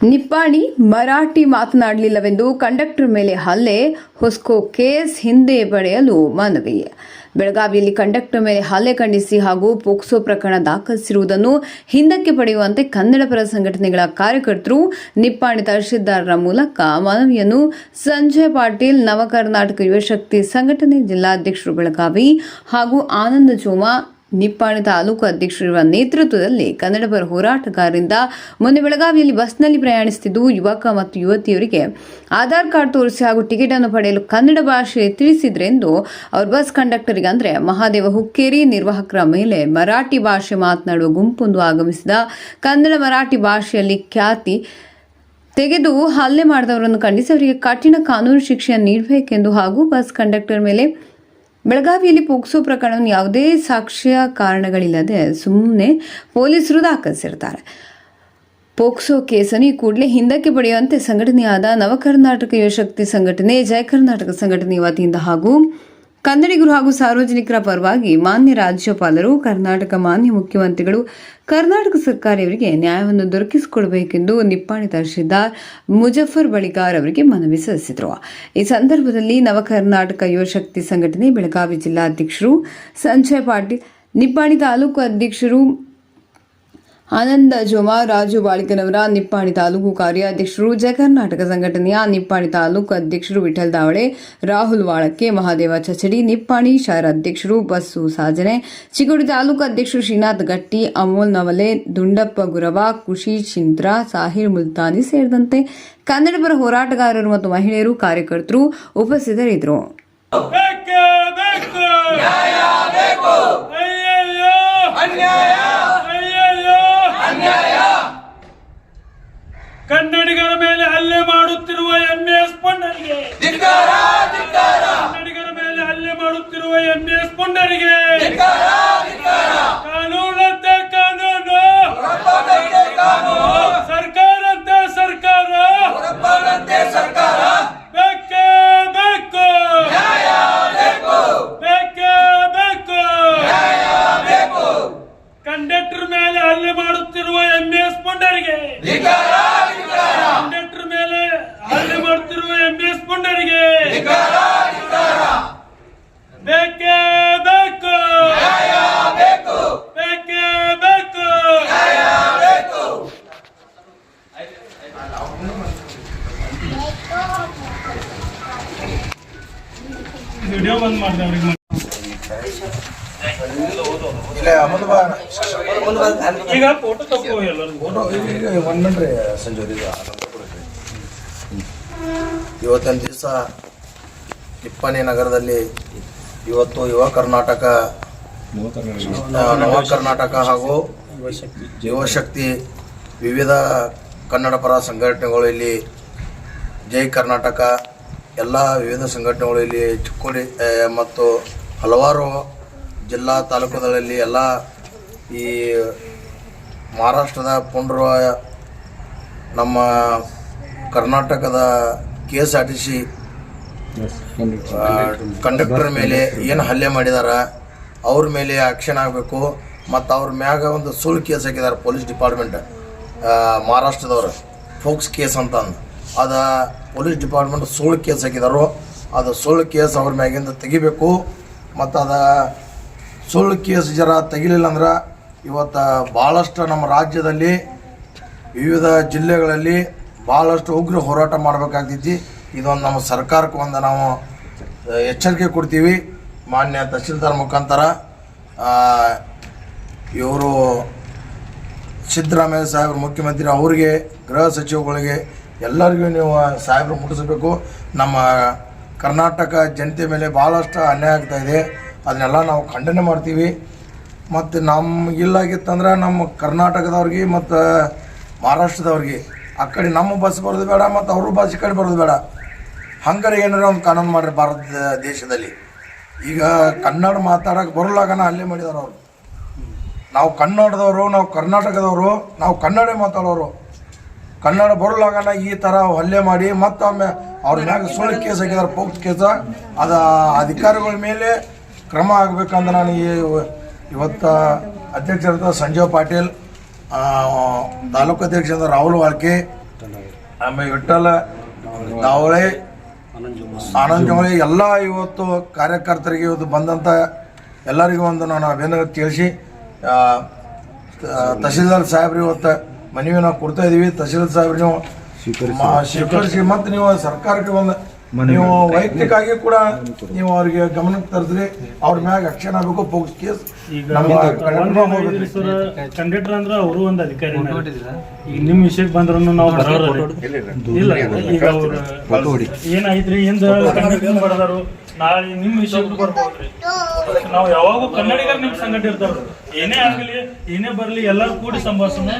Nippani Marathi ಮಾತನಾಡಲಿಲ್ಲವೆಂದು conductor ಮೇಲೆ ಹಲ್ಲೆ, ಹೊಸ್ಕೋ case ಹಿಂದೆ ಪಡೆಯಲು ಮನವಿ. ಬೆಳಗಾವಿಯಲ್ಲಿ ಕಂಡಕ್ಟರ್ ಮೇಲೆ ಹಲ್ಲೆ ಖಂಡಿಸಿ ಹಾಗೂ ಪೋಕ್ಸೋ ಪ್ರಕರಣ ದಾಖಲಿಸಿರುವುದನ್ನು ಹಿಂದಕ್ಕೆ ಪಡೆಯುವಂತೆ ಕನ್ನಡ ಪರ ಸಂಘಟನೆಗಳ ಕಾರ್ಯಕರ್ತರು ನಿಪ್ಪಾಣಿ ತಹಶೀಲ್ದಾರರ ಮೂಲಕ ಮನವಿಯನ್ನು ಸಂಜಯ್ ಪಾಟೀಲ್ ನವ ಕರ್ನಾಟಕ ಯುವಶಕ್ತಿ ಸಂಘಟನೆ ಜಿಲ್ಲಾಧ್ಯಕ್ಷರು ಬೆಳಗಾವಿ ಹಾಗೂ ಆನಂದ ಜೋಮಾ ನಿಪ್ಪಾಣಿ ತಾಲೂಕು ಅಧ್ಯಕ್ಷರಿರುವ ನೇತೃತ್ವದಲ್ಲಿ ಕನ್ನಡ ಪರ ಹೋರಾಟಗಾರರಿಂದ ಮೊನ್ನೆ ಬೆಳಗಾವಿಯಲ್ಲಿ ಬಸ್ನಲ್ಲಿ ಪ್ರಯಾಣಿಸುತ್ತಿದ್ದು ಯುವಕ ಮತ್ತು ಯುವತಿಯರಿಗೆ ಆಧಾರ್ ಕಾರ್ಡ್ ತೋರಿಸಿ ಹಾಗೂ ಟಿಕೆಟ್ ಅನ್ನು ಪಡೆಯಲು ಕನ್ನಡ ಭಾಷೆ ತಿಳಿಸಿದ್ರೆಂದು ಅವರು ಬಸ್ ಕಂಡಕ್ಟರ್ಗೆ ಅಂದರೆ ಮಹಾದೇವ ಹುಕ್ಕೇರಿ ನಿರ್ವಾಹಕರ ಮೇಲೆ ಮರಾಠಿ ಭಾಷೆ ಮಾತನಾಡುವ ಗುಂಪೊಂದು ಆಗಮಿಸಿದ ಕನ್ನಡ ಮರಾಠಿ ಭಾಷೆಯಲ್ಲಿ ಖ್ಯಾತಿ ತೆಗೆದು ಹಲ್ಲೆ ಮಾಡಿದವರನ್ನು ಖಂಡಿಸಿ ಅವರಿಗೆ ಕಠಿಣ ಕಾನೂನು ಶಿಕ್ಷೆ ನೀಡಬೇಕೆಂದು ಹಾಗೂ ಬಸ್ ಕಂಡಕ್ಟರ್ ಮೇಲೆ ಬೆಳಗಾವಿಯಲ್ಲಿ ಪೋಕ್ಸೋ ಪ್ರಕರಣವನ್ನು ಯಾವುದೇ ಸಾಕ್ಷ್ಯ ಕಾರಣಗಳಿಲ್ಲದೆ ಸುಮ್ಮನೆ ಪೊಲೀಸರು ದಾಖಲಿಸಿರ್ತಾರೆ. ಪೋಕ್ಸೋ ಕೇಸನ್ನು ಈ ಕೂಡಲೇ ಹಿಂದಕ್ಕೆ ಪಡೆಯುವಂತೆ ಸಂಘಟನೆಯಾದ ನವ ಕರ್ನಾಟಕ ಯುವಶಕ್ತಿ ಸಂಘಟನೆ, ಜಯ ಕರ್ನಾಟಕ ಸಂಘಟನೆ ವತಿಯಿಂದ ಹಾಗೂ ಕನ್ನಡಿಗರು ಹಾಗೂ ಸಾರ್ವಜನಿಕರ ಪರವಾಗಿ ಮಾನ್ಯ ರಾಜ್ಯಪಾಲರು, ಕರ್ನಾಟಕ ಮಾನ್ಯ ಮುಖ್ಯಮಂತ್ರಿಗಳು, ಕರ್ನಾಟಕ ಸರ್ಕಾರವರಿಗೆ ನ್ಯಾಯವನ್ನು ದೊರಕಿಸಿಕೊಡಬೇಕೆಂದು ನಿಪ್ಪಾಣಿ ತಹಶೀಲ್ದಾರ್ ಮುಜಫರ್ ಬಳಿಗಾರ್ ಅವರಿಗೆ ಮನವಿ ಸಲ್ಲಿಸಿದರು. ಈ ಸಂದರ್ಭದಲ್ಲಿ ನವ ಕರ್ನಾಟಕ ಯುವಶಕ್ತಿ ಸಂಘಟನೆ ಬೆಳಗಾವಿ ಜಿಲ್ಲಾಧ್ಯಕ್ಷರು ಸಂಜಯ್ ಪಾಟೀಲ್, ನಿಪ್ಪಾಣಿ ತಾಲೂಕು ಅಧ್ಯಕ್ಷರು ಆನಂದ ಜೋಮಾ, ರಾಜು ಬಾಳಿಕನವರ, ನಿಪ್ಪಾಣಿ ತಾಲೂಕು ಕಾರ್ಯಾಧ್ಯಕ್ಷರು, ಜಯ ಕರ್ನಾಟಕ ಸಂಘಟನೆಯ ನಿಪ್ಪಾಣಿ ತಾಲೂಕು ಅಧ್ಯಕ್ಷರು ವಿಠಲ್ ದಾವಳೆ, ರಾಹುಲ್ ವಾಳಕ್ಕೆ, ಮಹಾದೇವ ಚಚಡಿ, ನಿಪ್ಪಾಣಿ ಶಹರ ಅಧ್ಯಕ್ಷರು ಬಸ್ಸು ಸಾಜನೆ, ಚಿಗೋಡಿ ತಾಲೂಕು ಅಧ್ಯಕ್ಷರು ಶ್ರೀನಾಥ್ ಗಟ್ಟಿ, ಅಮೋಲ್ ನವಲೆ, ದುಂಡಪ್ಪ ಗುರವ, ಖುಷಿ ಚಿಂತ್ರ, ಸಾಹಿರ್ ಮುಲ್ತಾನಿ ಸೇರಿದಂತೆ ಕನ್ನಡ ಪರ ಹೋರಾಟಗಾರರು ಮತ್ತು ಮಹಿಳೆಯರು, ಕಾರ್ಯಕರ್ತರು ಉಪಸ್ಥಿತರಿದ್ದರು. ಕನ್ನಡಿಗರ ಮೇಲೆ ಹಲ್ಲೆ ಮಾಡುತ್ತಿರುವ ಎಂಎಸ್ ಪುಂಡರಿಗೆ, ಕನ್ನಡಿಗರ ಮೇಲೆ ಹಲ್ಲೆ ಮಾಡುತ್ತಿರುವ ಎಂಎಸ್ ಪುಂಡರಿಗೆ ಕಾನೂನಂತೆ ಕಾನೂನು, ಸರ್ಕಾರಂತೆ ಸರ್ಕಾರ, ಬೇಕೇ ಬೇಕು, ಬೇಕೇ ಬೇಕು. ಕಂಡಕ್ಟರ್ ಮೇಲೆ ಹಲ್ಲೆ ಮಾಡುತ್ತಿರುವ ಎಂಎಸ್ ಪುಂಡರಿಗೆ, ಕಂಡಕ್ಟರ್ ಮೇಲೆ ಹಲ್ಲೆ ಮಾಡುತ್ತಿರುವ ಎಂಎಸ್ ಪುಂಡರಿಗೆ ಬೇಕೇ ಬೇಕು, ಬೇಕೇ ಬೇಕು. ವಿಡಿಯೋ ಬಂದ್ ಮಾಡಿದೆ ಅವ್ರಿಗೆ. ಈಗ ಫೋಟೋ ತಗೋ ಎಲ್ಲರೂ. ಇವತ್ತಿನ ದಿವಸ ನಿಪ್ಪಾಣಿ ನಗರದಲ್ಲಿ ಇವತ್ತು ಯುವ ಕರ್ನಾಟಕ, ನವ ಕರ್ನಾಟಕ ಹಾಗೂ ಯುವಶಕ್ತಿ ವಿವಿಧ ಕನ್ನಡ ಪರ ಸಂಘಟನೆಗಳು ಇಲ್ಲಿ, ಜೈ ಕರ್ನಾಟಕ ಎಲ್ಲ ವಿವಿಧ ಸಂಘಟನೆಗಳು ಇಲ್ಲಿ ಚಿಕ್ಕೋಡಿ ಮತ್ತು ಹಲವಾರು ಜಿಲ್ಲಾ ತಾಲೂಕುಗಳಲ್ಲಿ ಎಲ್ಲ ಈ ಮಹಾರಾಷ್ಟ್ರದ ಪುಂಡ್ರ ನಮ್ಮ ಕರ್ನಾಟಕದ KSRTC ಕಂಡಕ್ಟರ್ ಮೇಲೆ ಏನು ಹಲ್ಲೆ ಮಾಡಿದಾರ ಅವ್ರ ಮೇಲೆ ಆ್ಯಕ್ಷನ್ ಆಗಬೇಕು. ಮತ್ತು ಅವ್ರ ಮ್ಯಾಗ ಒಂದು ಸುಳ್ಳು ಕೇಸ್ ಹಾಕಿದ್ದಾರೆ ಪೊಲೀಸ್ ಡಿಪಾರ್ಟ್ಮೆಂಟ್, ಮಹಾರಾಷ್ಟ್ರದವ್ರು ಫೋಕ್ಸ್ ಕೇಸ್ ಅಂತ ಅದು ಪೊಲೀಸ್ ಡಿಪಾರ್ಟ್ಮೆಂಟ್ ಸುಳ್ಳು ಕೇಸ್ ಹಾಕಿದಾರೋ, ಅದು ಸುಳ್ಳು ಕೇಸ್ ಅವ್ರ ಮ್ಯಾಗಿಂದ ತೆಗಿಬೇಕು. ಮತ್ತು ಅದು ಸುಳ್ಳು ಕೇಸ್ ಜರ ತೆಗಿಲಿಲ್ಲ ಅಂದ್ರೆ ಇವತ್ತು ಭಾಳಷ್ಟು ನಮ್ಮ ರಾಜ್ಯದಲ್ಲಿ ವಿವಿಧ ಜಿಲ್ಲೆಗಳಲ್ಲಿ ಭಾಳಷ್ಟು ಉಗ್ರ ಹೋರಾಟ ಮಾಡಬೇಕಾಗ್ತೈತಿ. ಇದೊಂದು ನಮ್ಮ ಸರ್ಕಾರಕ್ಕೆ ಒಂದು ನಾವು ಎಚ್ಚರಿಕೆ ಕೊಡ್ತೀವಿ. ಮಾನ್ಯ ತಹಶೀಲ್ದಾರ್ ಮುಖಾಂತರ ಇವರು ಸಿದ್ದರಾಮಯ್ಯ ಸಾಹೇಬ್ರು ಮುಖ್ಯಮಂತ್ರಿ ಅವರಿಗೆ, ಗೃಹ ಸಚಿವಗಳಿಗೆ ಎಲ್ಲರಿಗೂ ನೀವು ಸಾಹೇಬರು ಮುಟ್ಟಿಸಬೇಕು. ನಮ್ಮ ಕರ್ನಾಟಕ ಜನತೆ ಮೇಲೆ ಭಾಳಷ್ಟು ಅನ್ಯಾಯ ಆಗ್ತಾಯಿದೆ, ಅದನ್ನೆಲ್ಲ ನಾವು ಖಂಡನೆ ಮಾಡ್ತೀವಿ. ಮತ್ತು ನಮಗಿಲ್ಲಾಗಿತ್ತಂದ್ರೆ ನಮ್ಮ ಕರ್ನಾಟಕದವ್ರಿಗೆ ಮತ್ತು ಮಹಾರಾಷ್ಟ್ರದವ್ರಿಗೆ ಆ ಕಡೆ ನಮ್ಮ ಬಸ್ ಬರೋದು ಬೇಡ, ಮತ್ತು ಅವರು ಬಸ್ ಈ ಕಡೆ ಬರೋದು ಬೇಡ. ಹಂಗಾರೆ ಏನಾರ ಒಂದು ಕಾನೂನು ಮಾಡ್ರಿ ಭಾರತ ದೇಶದಲ್ಲಿ. ಈಗ ಕನ್ನಡ ಮಾತಾಡೋಕೆ ಬರಲಾಗನ ಹಲ್ಲೆ ಮಾಡಿದಾರೆ ಅವರು. ನಾವು ಕನ್ನಡದವರು, ನಾವು ಕರ್ನಾಟಕದವರು, ನಾವು ಕನ್ನಡ ಮಾತಾಡೋರು. ಕನ್ನಡ ಬರಲಾಗನ ಈ ಥರ ಹಲ್ಲೆ ಮಾಡಿ ಮತ್ತೊಮ್ಮೆ ಅವ್ರ ಮ್ಯಾಗ ಸುಳ್ಳು ಕೇಸ್ ಹಾಕಿದಾರೆ, ಪೋಕ್ಸ್ ಕೇಸ. ಅದು ಅಧಿಕಾರಿಗಳ ಮೇಲೆ ಕ್ರಮ ಆಗಬೇಕಂದ್ರೆ ನಾನು ಇವತ್ತು ಅಧ್ಯಕ್ಷರಾದ ಸಂಜಯ್ ಪಾಟೀಲ್, ತಾಲೂಕು ಅಧ್ಯಕ್ಷರಾದ ರಾಹುಲ್ ವಾಳ್ಕೆ, ಆಮೇಲೆ ವಿಠ್ಠಲ ದಾವಳೆ ಆನಂದ್ ಜೋಳಿ ಎಲ್ಲ ಇವತ್ತು ಕಾರ್ಯಕರ್ತರಿಗೆ ಇವತ್ತು ಬಂದಂಥ ಎಲ್ಲರಿಗೂ ಒಂದು ನಾನು ಅಭಿನಂದನೆ ತಿಳಿಸಿ ತಹಸೀಲ್ದಾರ್ ಸಾಹೇಬ್ರು ಇವತ್ತು ಮನವಿ ನಾವು ಕೊಡ್ತಾ ಇದೀವಿ. ತಹಸೀಲ್ದಾರ್ ಸಾಹೇಬ್ರು ನೀವು ಸ್ವೀಕರಿಸಿ ಮತ್ತು ನೀವು ಸರ್ಕಾರಕ್ಕೆ ಒಂದು ನೀವು ವೈಯಕ್ತಿಕವಾಗಿ ಕೂಡ ನೀವು ಅವ್ರಿಗೆ ಗಮನಕ್ಕೆ ತರಿಸ್ರಿ, ಅವ್ರ ಮ್ಯಾಗ ಆಕ್ಷನ್ ಆಗಬೇಕು. ಪೋಕ್ಸ್ ಕೇಸ್ ಕಂಡಕ್ಟರ್ ಅಂದ್ರೆ ಅವರು ಒಂದು ಅಧಿಕಾರಿ. ಈಗ ನಿಮ್ ವಿಷಯಕ್ಕೆ ಬಂದ್ರು ನಾವು ಇಲ್ಲ. ಈಗ ಅವ್ರು ಏನಾಯ್ತ್ರಿ ಹಿಂದ ಕಂಡಕ್ಟರ್ ಬಡದಾರು, ನಾಳೆ ನಿಮ್ ವಿಷಯಕ್ಕೂ ಬರ್ಬೋದ್ರಿ. ನಾವು ಯಾವಾಗೂ ಕನ್ನಡಿಗರು ನಿಮ್ ಸಂಘಟ ಇರ್ತಾವ್ರಿ. ಏನೇ ಆಗ್ಲಿ ಏನೇ ಬರ್ಲಿ ಎಲ್ಲರೂ ಕೂಡಿ ಸಂಭಾಷಣೆ